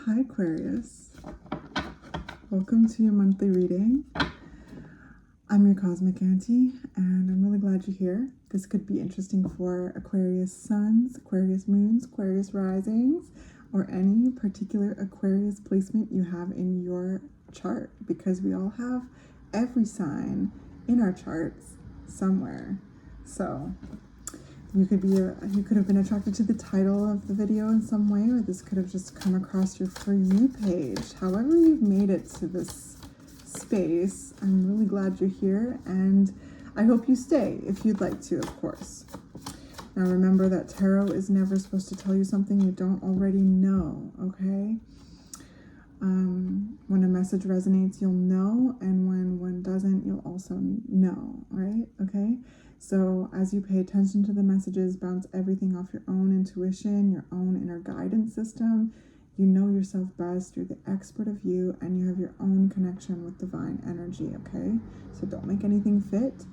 Hi Aquarius, welcome to your monthly reading. I'm your Cosmic Auntie and I'm really glad you're here. This could be interesting for Aquarius suns, Aquarius moons, Aquarius risings, or any particular Aquarius placement you have in your chart, because we all have every sign in our charts somewhere. So you could have been attracted to the title of the video in some way, or this could have just come across your For You page. However you've made it to this space, I'm really glad you're here, and I hope you stay if you'd like to, of course. Now remember that tarot is never supposed to tell you something you don't already know, okay? When a message resonates, you'll know, and when one doesn't, you'll also know, right? Okay? So as you pay attention to the messages, bounce everything off your own intuition, your own inner guidance system. You know yourself best, you're the expert of you, and you have your own connection with divine energy, okay? So don't make anything fit,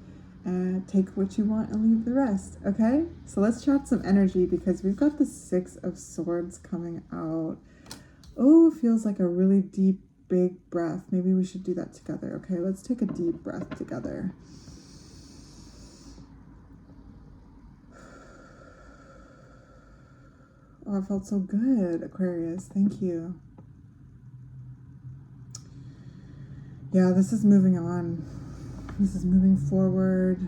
and take what you want and leave the rest, okay? So let's chat some energy, because we've got the Six of Swords coming out. Oh, feels like a really deep, big breath. Maybe we should do that together, okay? Let's take a deep breath together. Oh, it felt so good, Aquarius. Thank you. Yeah, this is moving on. This is moving forward.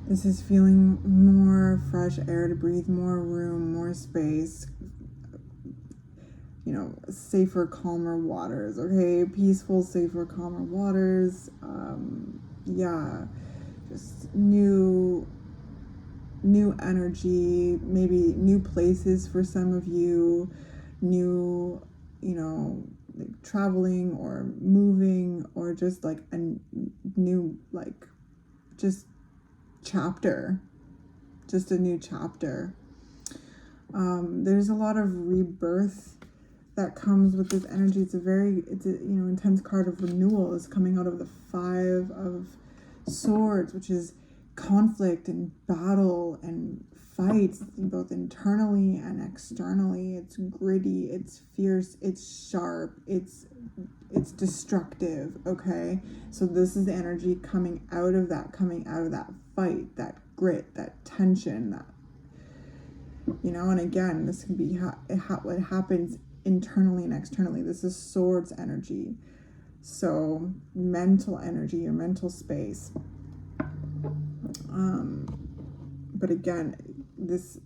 This is feeling more fresh air to breathe, more room, more space. You know, safer, calmer waters, okay? Peaceful, safer, calmer waters. Yeah, just new energy, maybe new places for some of you, new, like traveling or moving, or just like a new, like, just chapter, just a new chapter. There's a lot of rebirth that comes with this energy. It's a intense card of renewal is coming out of the Five of Swords, which is conflict and battle and fights, both internally and externally. It's gritty, it's fierce, it's sharp, it's destructive, okay? So this is the energy coming out of that fight, that grit, that tension, that, and again, this can be what happens internally and externally. This is Swords energy. So mental energy, your mental space. But again, this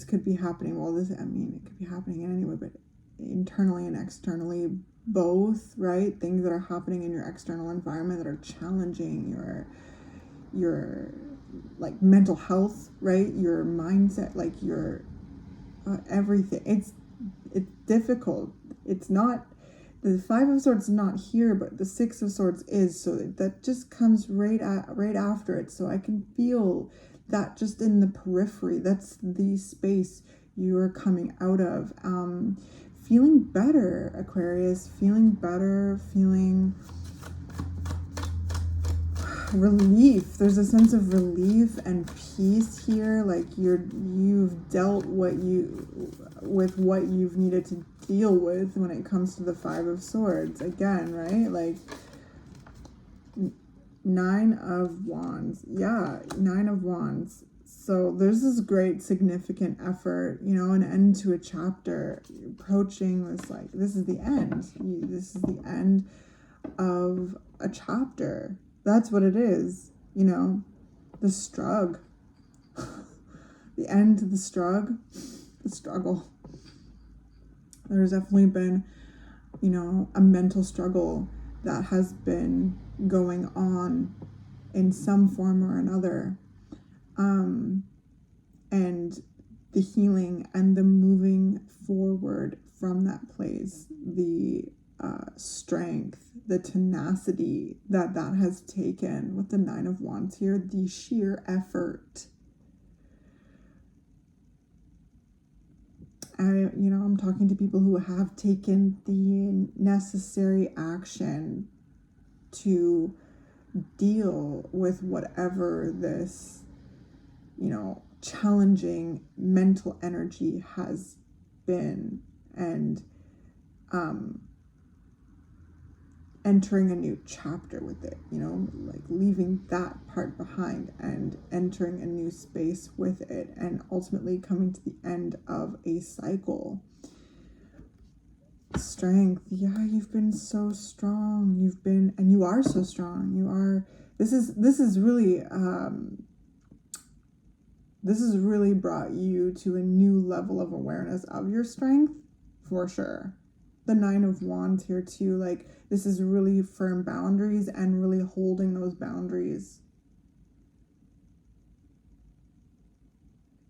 could be happening. Well, it could be happening in any way, but internally and externally, both, right? Things that are happening in your external environment that are challenging your like mental health, right? Your mindset, like your everything. It's difficult. It's not. The Five of Swords is not here, but the Six of Swords is, so that just comes right after it. So I can feel that just in the periphery. That's the space you're coming out of. Feeling better, Aquarius. Feeling better. Feeling relief. There's a sense of relief and peace here. Like you've dealt with what you've needed to deal with when it comes to the Five of Swords. Again, right? Like Nine of Wands. Yeah, Nine of Wands. So there's this great significant effort, an end to a chapter. You're approaching this, like, this is the end. This is the end of a chapter. That's what it is, the struggle. The end to the struggle. There's definitely been, a mental struggle that has been going on in some form or another. And the healing and the moving forward from that place, the strength, the tenacity that has taken with the Nine of Wands here, the sheer effort. I'm talking to people who have taken the necessary action to deal with whatever this, challenging mental energy has been, and entering a new chapter with it, you know, like leaving that part behind and entering a new space with it, and ultimately coming to the end of a cycle. Strength. Yeah, you've been so strong. You've been, and you are so strong. You are, this is really, this has really brought you to a new level of awareness of your strength, for sure. The 9 of Wands here too, like this is really firm boundaries and really holding those boundaries.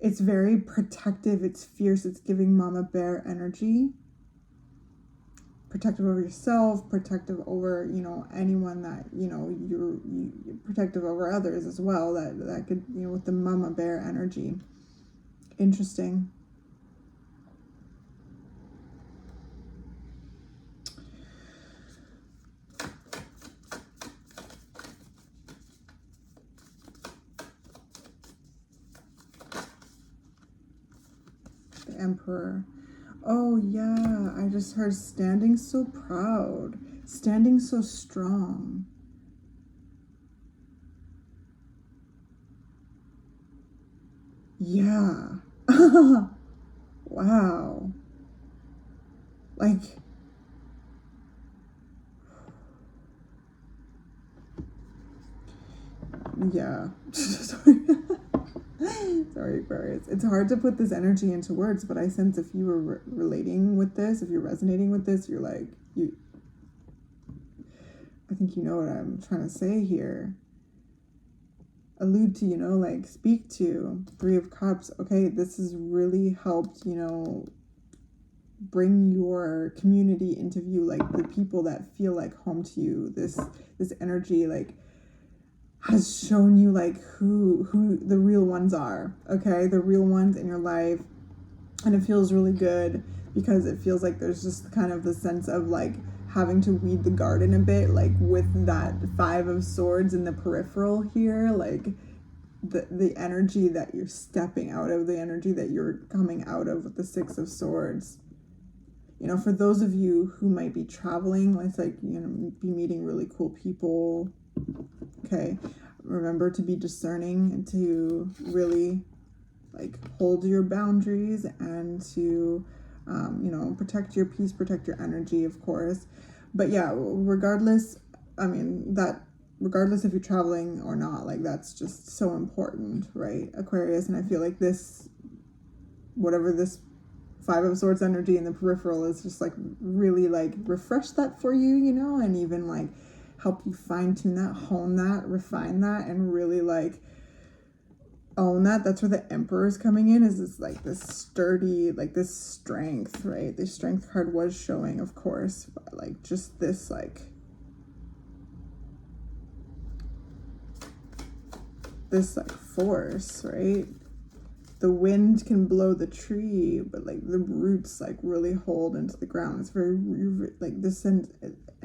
It's very protective, it's fierce, it's giving mama bear energy. Protective over yourself, protective over, you know, anyone that, you know, you're protective over others as well, that could, you know, with the mama bear energy. Interesting. The Emperor. Oh yeah, I just heard standing so proud, standing so strong. Yeah. Wow. Like, yeah. Sorry, Aquarius. It's hard to put this energy into words, but I sense if you were relating with this, if you're resonating with this, you're like, I think you know what I'm trying to say here. Allude to, you know, like speak to. 3 of Cups. Okay, this has really helped, you know, bring your community into view, like the people that feel like home to you. This energy, like, has shown you like who the real ones are, okay? The real ones in your life. And it feels really good because it feels like there's just kind of the sense of like having to weed the garden a bit, like with that 5 of Swords in the peripheral here, like the energy that you're stepping out of, the energy that you're coming out of with the 6 of Swords. You know, for those of you who might be traveling, let's like, you know, be meeting really cool people. Okay, remember to be discerning and to really like hold your boundaries and to, you know, protect your peace, protect your energy, of course. But yeah, regardless, I mean, that regardless if you're traveling or not, like that's just so important, right, Aquarius? And I feel like this, whatever this 5 of Swords energy in the peripheral is, just like really like refresh that for you, you know, and even like help you fine-tune that, hone that, refine that, and really like own that. That's where the Emperor is coming in, is this like this sturdy, like this strength, right? The Strength card was showing, of course, but like just this like force, right? The wind can blow the tree, but like the roots like really hold into the ground. It's very like this an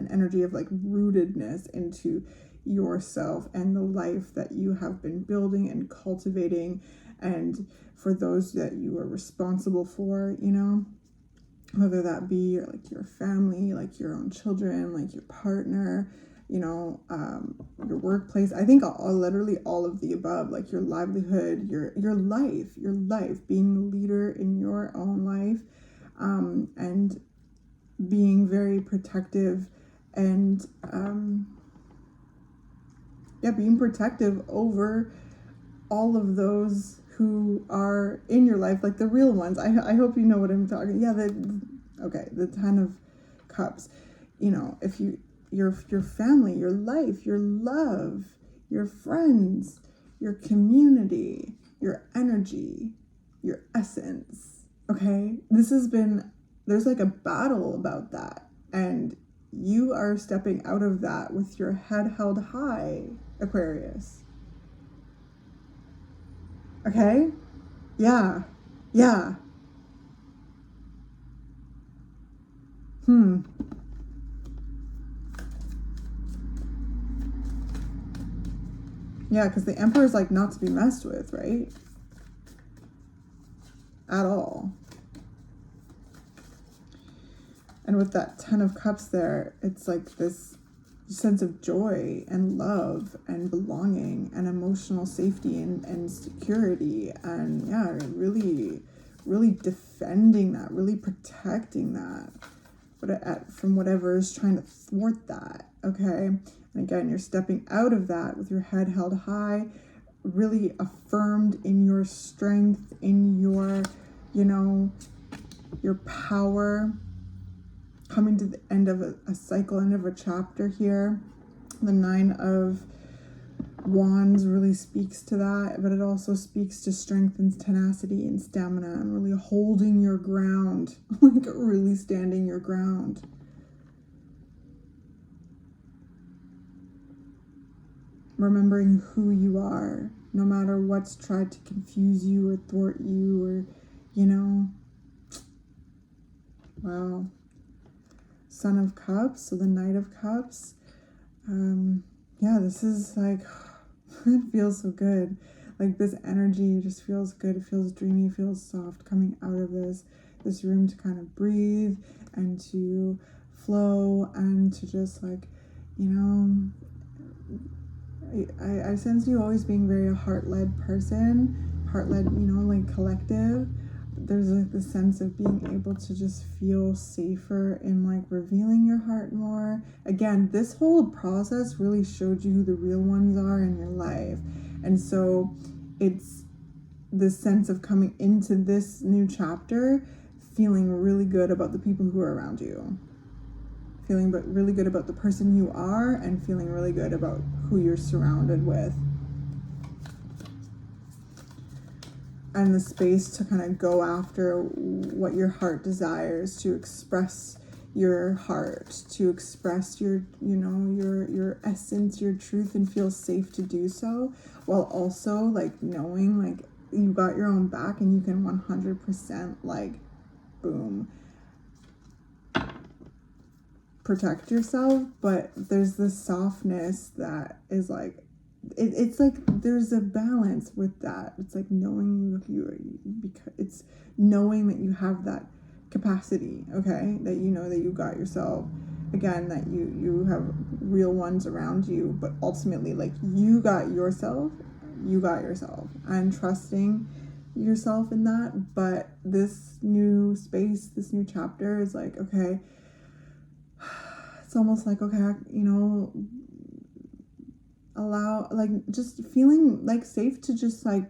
energy of like rootedness into yourself and the life that you have been building and cultivating, and for those that you are responsible for, you know, whether that be like your family, like your own children, like your partner, you know, your workplace. I think literally all of the above, like your livelihood, your life, being the leader in your own life, and being very protective and being protective over all of those who are in your life, like the real ones. I hope you know what I'm talking. Yeah, the 10 of Cups. You know, if your family, your life, your love, your friends, your community, your energy, your essence. Okay, there's like a battle about that, and you are stepping out of that with your head held high, Aquarius. Okay? Yeah. Yeah. Yeah, because the Emperor is like not to be messed with, right? At all. And with that 10 of Cups there, it's like this sense of joy and love and belonging and emotional safety and security. And yeah, really, really defending that, really protecting that, but from whatever is trying to thwart that, okay? And again, you're stepping out of that with your head held high, really affirmed in your strength, in your, your power, coming to the end of a cycle, end of a chapter here. The 9 of Wands really speaks to that, but it also speaks to strength and tenacity and stamina and really holding your ground, like really standing your ground. Remembering who you are, no matter what's tried to confuse you or thwart you or, wow. Son of Cups, so the Knight of Cups. This is like, it feels so good. Like this energy just feels good. It feels dreamy, feels soft coming out of this room to kind of breathe and to flow and to just like, I sense you always being very a heart-led person, heart-led, like collective. There's like the sense of being able to just feel safer in like revealing your heart more. Again, this whole process really showed you who the real ones are in your life. And so it's this sense of coming into this new chapter, feeling really good about the people who are around you. Feeling really good about the person you are and feeling really good about who you're surrounded with. And the space to kind of go after what your heart desires, to express your heart, to express your essence, your truth, and feel safe to do so, while also like knowing like you got your own back and you can 100% like boom protect yourself. But there's this softness that is like, it's like there's a balance with that. It's like knowing because it's knowing that you have that capacity, okay, that that you got yourself, again, that you have real ones around you, but ultimately like you got yourself, and trusting yourself in that. But this new space, this new chapter is like, okay, it's almost like, okay, allow, like, just feeling like safe to just like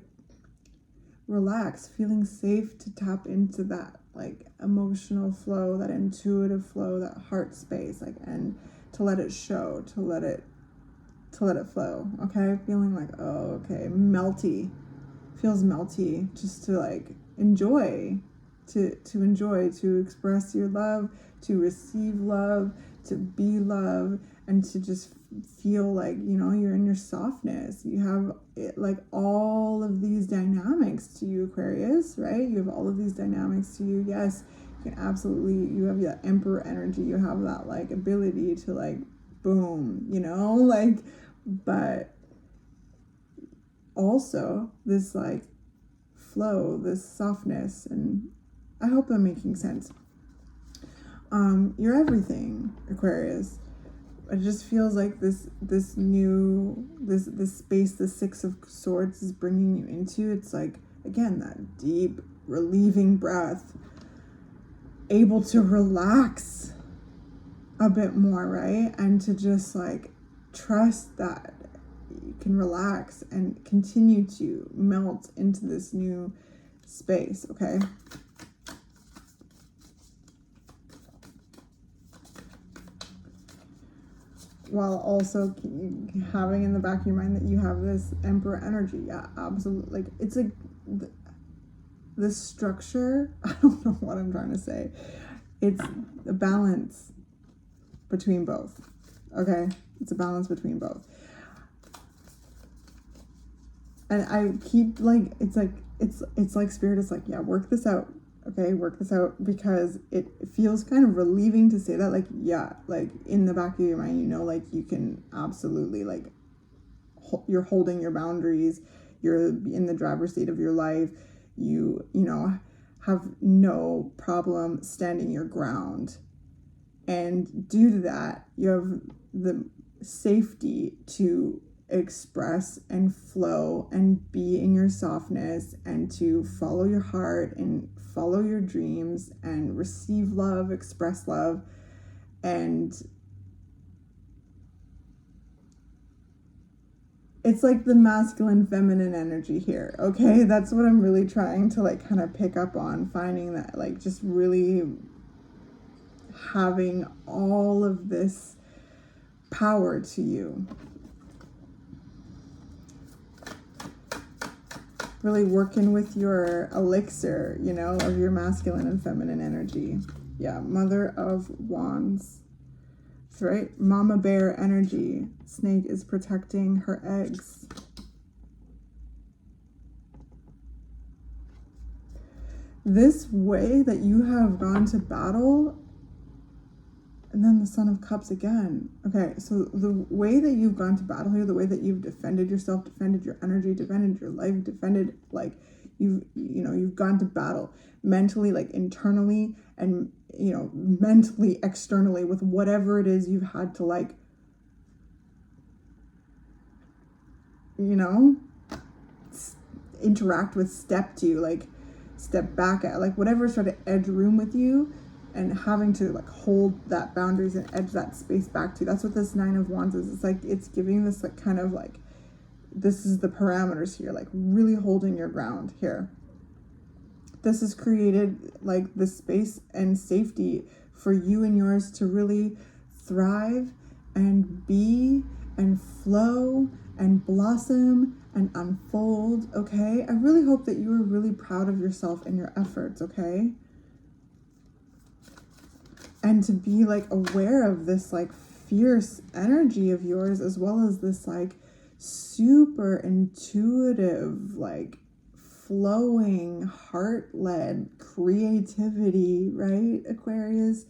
relax, feeling safe to tap into that like emotional flow, that intuitive flow, that heart space, like, and to let it show, to let it flow, okay? Feeling like, oh, okay, feels melty, just to like enjoy, to enjoy, to express your love, to receive love, to be love, and to just feel like, you're in your softness. You have like all of these dynamics to you, Aquarius, right? You have all of these dynamics to you. Yes, you can absolutely, you have that Emperor energy. You have that like ability to like, boom, like, but also this like flow, this softness. And I hope I'm making sense. You're everything, Aquarius. It just feels like this space, the 6 of Swords is bringing you into. It's like, again, that deep, relieving breath, able to relax a bit more, right? And to just like trust that you can relax and continue to melt into this new space, okay? While also having in the back of your mind that you have this Emperor energy. Yeah, absolutely. Like, it's like this structure, I don't know what I'm trying to say. It's a balance between both, okay? It's a balance between both. And I keep like, it's like Spirit is like, yeah, work this out. Okay, work this out, because it feels kind of relieving to say that, like, yeah, like in the back of your mind, like you can absolutely like, you're holding your boundaries, you're in the driver's seat of your life, you have no problem standing your ground And due to that, you have the safety to express and flow and be in your softness and to follow your heart and follow your dreams and receive love, express love. And it's like the masculine feminine energy here, okay? That's what I'm really trying to like kind of pick up on, finding that like just really having all of this power to you. Really working with your elixir, you know, of your masculine and feminine energy. Yeah, Mother of Wands. That's right. Mama bear energy. Snake is protecting her eggs. This way that you have gone to battle, and then the Son of Cups again. Okay, so the way that you've gone to battle here, the way that you've defended yourself, defended your energy, defended your life, defended, like, you've gone to battle mentally, like internally, and, you know, mentally, externally, with whatever it is you've had to, like, you know, interact with, step to, like, step back at, like, whatever sort of edge room with you, and having to like hold that boundaries and edge that space back to. That's what this Nine of Wands is. It's like, it's giving this like kind of like, this is the parameters here, like really holding your ground here. This has created like the space and safety for you and yours to really thrive and be and flow and blossom and unfold, okay? I really hope that you are really proud of yourself and your efforts, okay? And to be like aware of this like fierce energy of yours, as well as this like super intuitive, like flowing, heart-led creativity, right, Aquarius?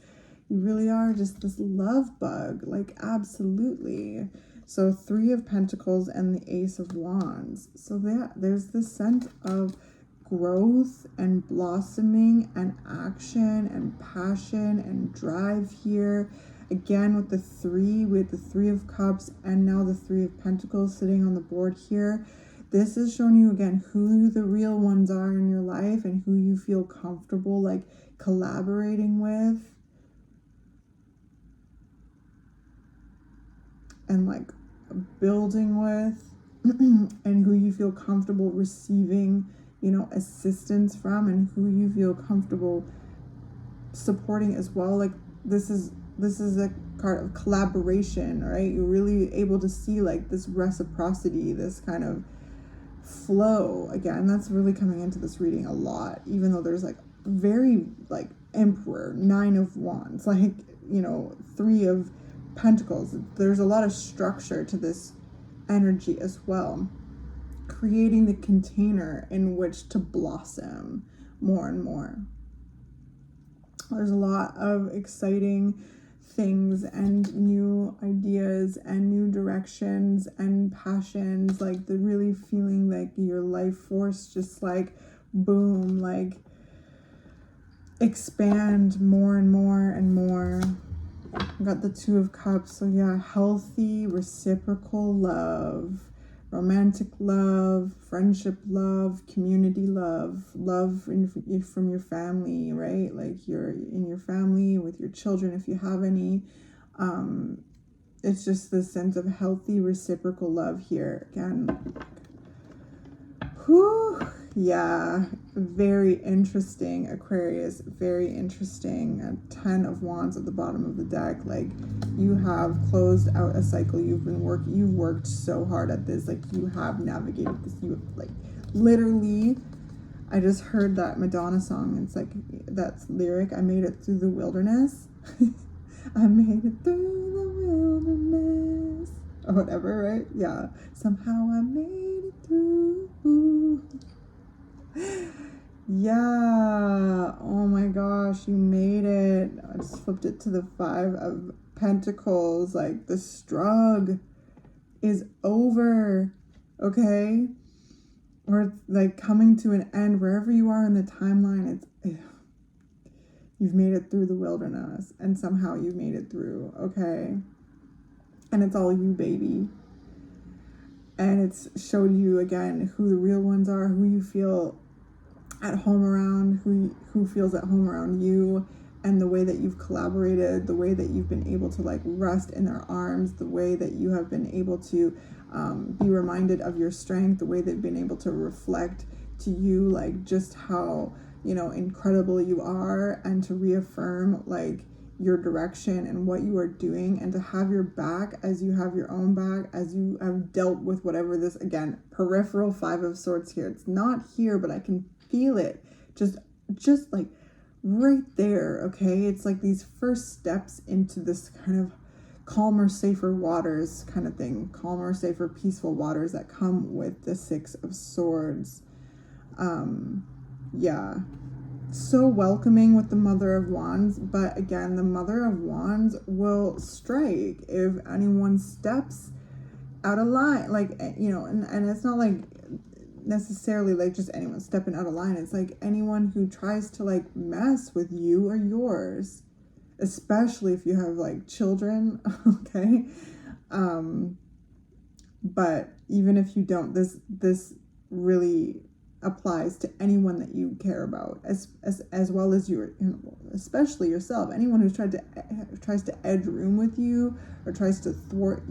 You really are just this love bug, like absolutely. So Three of Pentacles and the Ace of Wands. So there's this sense of growth and blossoming and action and passion and drive here. Again, with the Three of Cups and now the Three of Pentacles sitting on the board here. This is showing you again who the real ones are in your life and who you feel comfortable like collaborating with and like building with and who you feel comfortable receiving, you know, assistance from, and who you feel comfortable supporting as well. Like this is a card of collaboration, right? You're really able to see like this reciprocity, this kind of flow. Again, that's really coming into this reading a lot, even though there's like very like Emperor, Nine of Wands, like, you know, Three of Pentacles. There's a lot of structure to this energy as well, creating the container in which to blossom more and more. There's a lot of exciting things and new ideas and new directions and passions, like the really feeling like your life force just like boom, like expand more and more and more. I got the Two of Cups. So yeah, healthy reciprocal love, romantic love, friendship love, community love, love from your family, right? Like you're in your family with your children if you have any. It's just this sense of healthy reciprocal love here. Again, whew, yeah, very interesting, Aquarius, very interesting. A Ten of Wands at the bottom of the deck. Like you have closed out a cycle. You've worked so hard at this. Like you have navigated this. You have like literally, I just heard that Madonna song. It's like that's lyric. I made it through the wilderness. I made it through the wilderness. Or whatever, right? Yeah. Somehow I made it through. Yeah. Oh my gosh, you made it. I just flipped it to the Five of Pentacles. Like the struggle is over. Okay? Or it's like coming to an end wherever you are in the timeline. It's You've made it through the wilderness, and somehow you made it through, okay? And it's all you, baby. And it's showed you again who the real ones are, who you feel at home around, who feels at home around you, and the way that you've collaborated, the way that you've been able to like rest in their arms, the way that you have been able to be reminded of your strength, the way they've been able to reflect to you like just how, you know, incredible you are, and to reaffirm like your direction and what you are doing, and to have your back as you have your own back, as you have dealt with whatever this, again, peripheral Five of Swords here. It's not here, but I can feel it just like right there, okay? It's like these first steps into this kind of calmer, safer waters kind of thing, calmer, safer, peaceful waters that come with the Six of Swords. Yeah, so welcoming with the Mother of Wands, but again, the Mother of Wands will strike if anyone steps out of line, like, you know, and it's not like necessarily like just anyone stepping out of line. It's like anyone who tries to like mess with you or yours, especially if you have like children, okay? But even if you don't, this really applies to anyone that you care about, as well as your, especially yourself. Anyone who's tries to edge room with you, or tries to thwart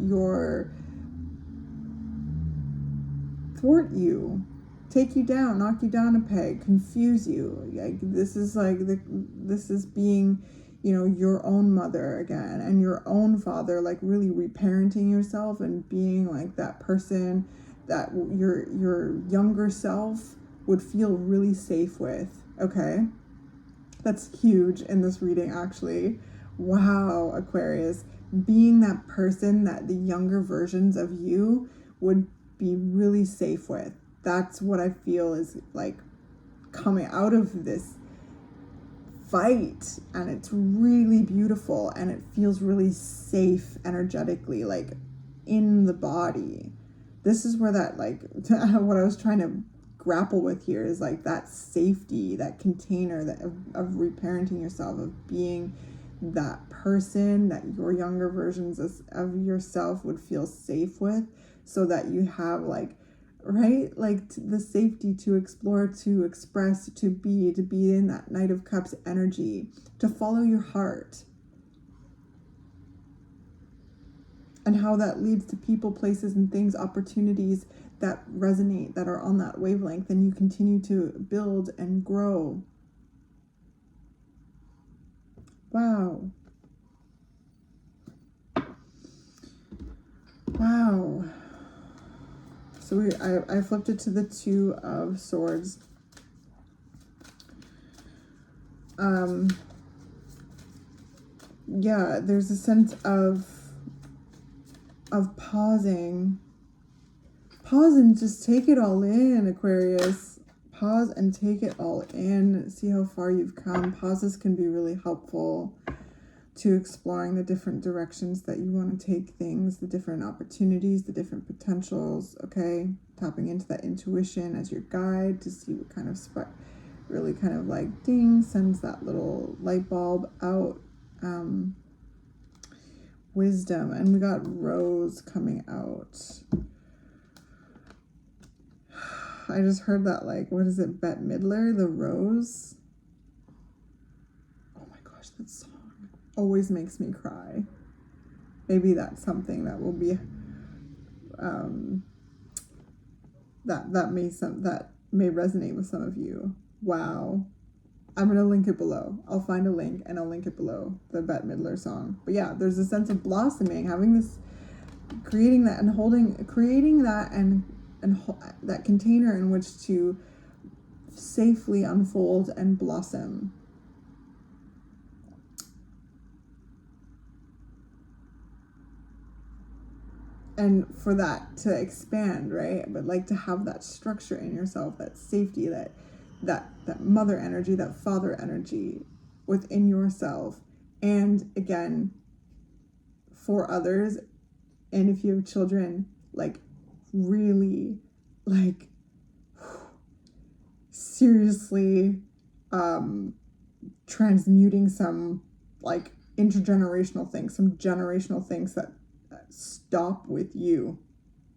you, take you down, knock you down a peg, confuse you. Like this is being, you know, your own mother again, and your own father, like really reparenting yourself and being like that person that your younger self would feel really safe with, okay? That's huge in this reading, actually. Wow, Aquarius. Being that person that the younger versions of you would be really safe with. That's what I feel is like coming out of this fight, and it's really beautiful, and it feels really safe energetically, like in the body. This is where that, like, what I was trying to grapple with here is like that safety, that container that of reparenting yourself, of being that person that your younger versions of yourself would feel safe with, so that you have like, right, like the safety to explore, to express, to be in that Knight of Cups energy, to follow your heart, and how that leads to people, places, and things, opportunities that resonate, that are on that wavelength, and you continue to build and grow. Wow. Wow. So I flipped it to the Two of Swords. Yeah, there's a sense of pausing. Pause and just take it all in, Aquarius. Pause and take it all in. See how far you've come. Pauses can be really helpful to exploring the different directions that you want to take things, the different opportunities, the different potentials, okay? Tapping into that intuition as your guide to see what kind of really kind of like ding, sends that little light bulb out. Wisdom, and we got Rose coming out. I just heard that, like, what is it, Bette Midler, The Rose? Oh my gosh, that song always makes me cry. Maybe that's something that will be that may resonate with some of you. Wow. I'm going to link it below. I'll find a link and I'll link it below, the Bette Midler song. But yeah, there's a sense of blossoming, having this, creating that and that container in which to safely unfold and blossom. And for that to expand, right? But like to have that structure in yourself, that safety, that mother energy, that father energy within yourself. And again, for others, and if you have children, like really, like seriously transmuting some like intergenerational things, some generational things that stop with you.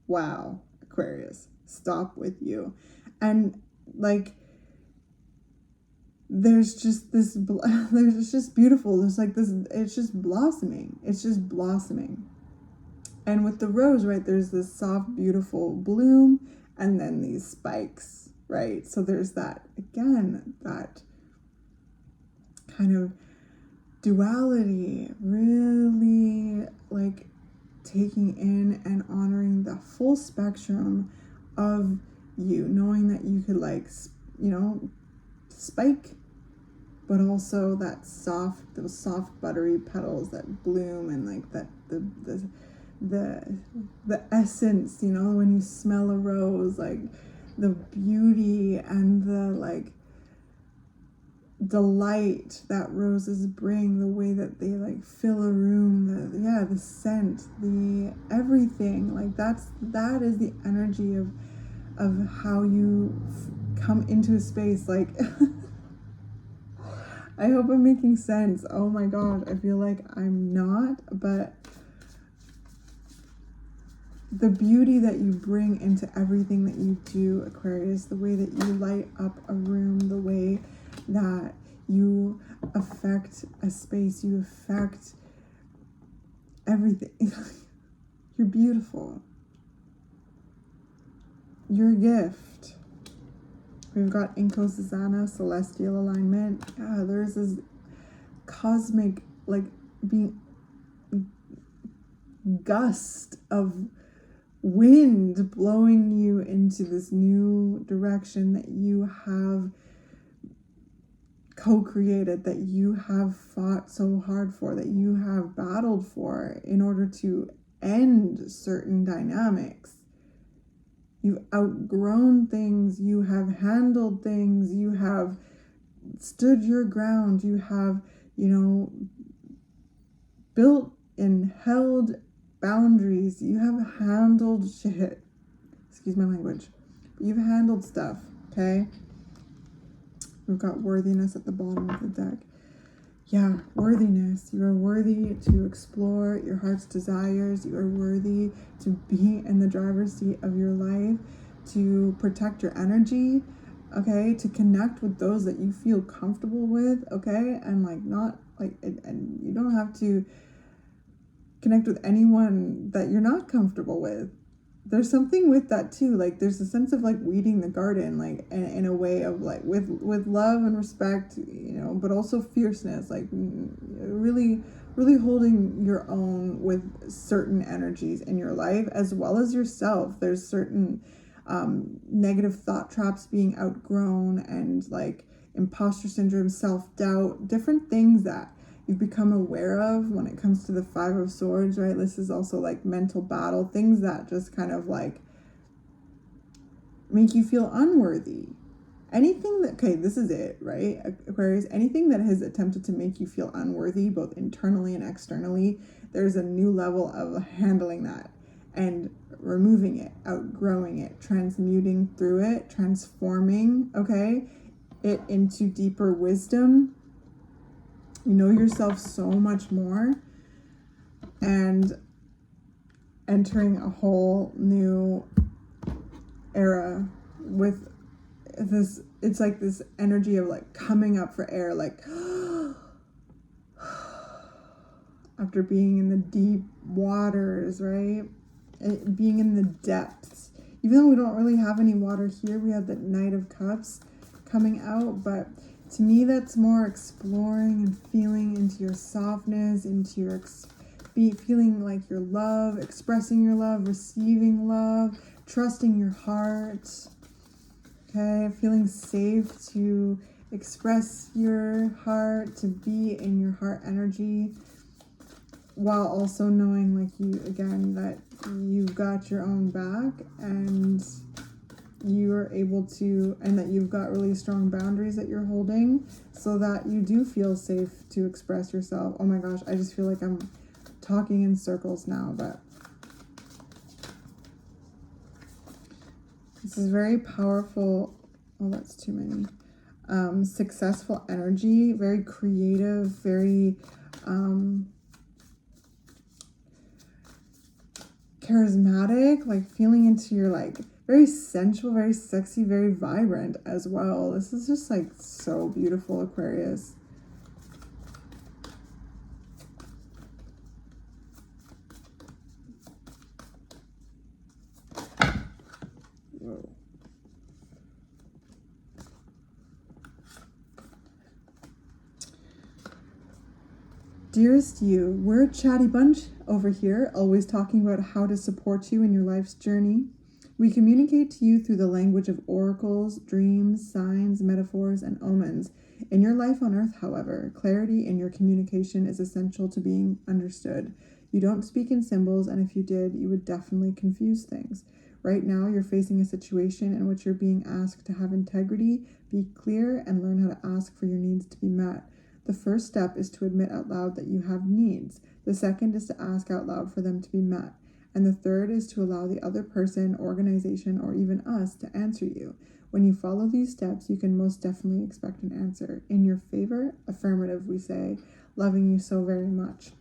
Wow, Aquarius, stop with you. And like, there's just this, it's just beautiful. There's like this, it's just blossoming. It's just blossoming. And with the rose, right, there's this soft, beautiful bloom and then these spikes, right? So there's that, again, that kind of duality, really like taking in and honoring the full spectrum of you, knowing that you could like, you know, spike, but also that soft, those soft buttery petals that bloom, and like that the essence, you know, when you smell a rose, like the beauty and the like delight that roses bring, the way that they like fill a room, the scent, the everything, like that is the energy of how you come into a space. Like I hope I'm making sense. Oh my god, I feel like I'm not, but the beauty that you bring into everything that you do, Aquarius, the way that you light up a room, the way that you affect a space, you affect everything. You're beautiful. You're a gift. We've got Inko Susanna, celestial alignment. Yeah, there's this cosmic, like, being gust of wind blowing you into this new direction that you have co-created, that you have fought so hard for, that you have battled for in order to end certain dynamics. You've outgrown things, you have handled things, you have stood your ground, you have, you know, built and held boundaries, you have handled shit. Excuse my language. But you've handled stuff, okay? We've got worthiness at the bottom of the deck. Yeah, worthiness. You are worthy to explore your heart's desires. You are worthy to be in the driver's seat of your life, to protect your energy, okay? To connect with those that you feel comfortable with, okay? And like not like, and you don't have to connect with anyone that you're not comfortable with. There's something with that too. Like there's a sense of like weeding the garden, like in a way of like with love and respect, you know, but also fierceness, like really holding your own with certain energies in your life as well as yourself. There's certain negative thought traps being outgrown, and like imposter syndrome, self-doubt, different things that you've become aware of when it comes to the Five of Swords, right? This is also like mental battle, things that just kind of like make you feel unworthy. Anything that, okay, this is it, right? Aquarius, anything that has attempted to make you feel unworthy, both internally and externally, there's a new level of handling that and removing it, outgrowing it, transmuting through it, transforming, okay, it into deeper wisdom. You know yourself so much more, and entering a whole new era with this. It's like this energy of like coming up for air, like after being in the deep waters, right? Being in the depths. Even though we don't really have any water here, we have the Knight of Cups coming out, but to me, that's more exploring and feeling into your softness, into your feeling like your love, expressing your love, receiving love, trusting your heart, okay? Feeling safe to express your heart, to be in your heart energy, while also knowing, like, you, again, that you've got your own back and you are able to, and that you've got really strong boundaries that you're holding so that you do feel safe to express yourself. Oh my gosh, I just feel like I'm talking in circles now, but this is very powerful. Oh, that's too many. successful energy, very creative, very charismatic, like feeling into your like very sensual, very sexy, very vibrant as well. This is just like so beautiful, Aquarius. Whoa. Dearest you, we're a chatty bunch over here, always talking about how to support you in your life's journey. We communicate to you through the language of oracles, dreams, signs, metaphors, and omens. In your life on Earth, however, clarity in your communication is essential to being understood. You don't speak in symbols, and if you did, you would definitely confuse things. Right now, you're facing a situation in which you're being asked to have integrity, be clear, and learn how to ask for your needs to be met. The first step is to admit out loud that you have needs. The second is to ask out loud for them to be met. And the third is to allow the other person, organization, or even us to answer you. When you follow these steps, you can most definitely expect an answer. In your favor, affirmative, we say, loving you so very much.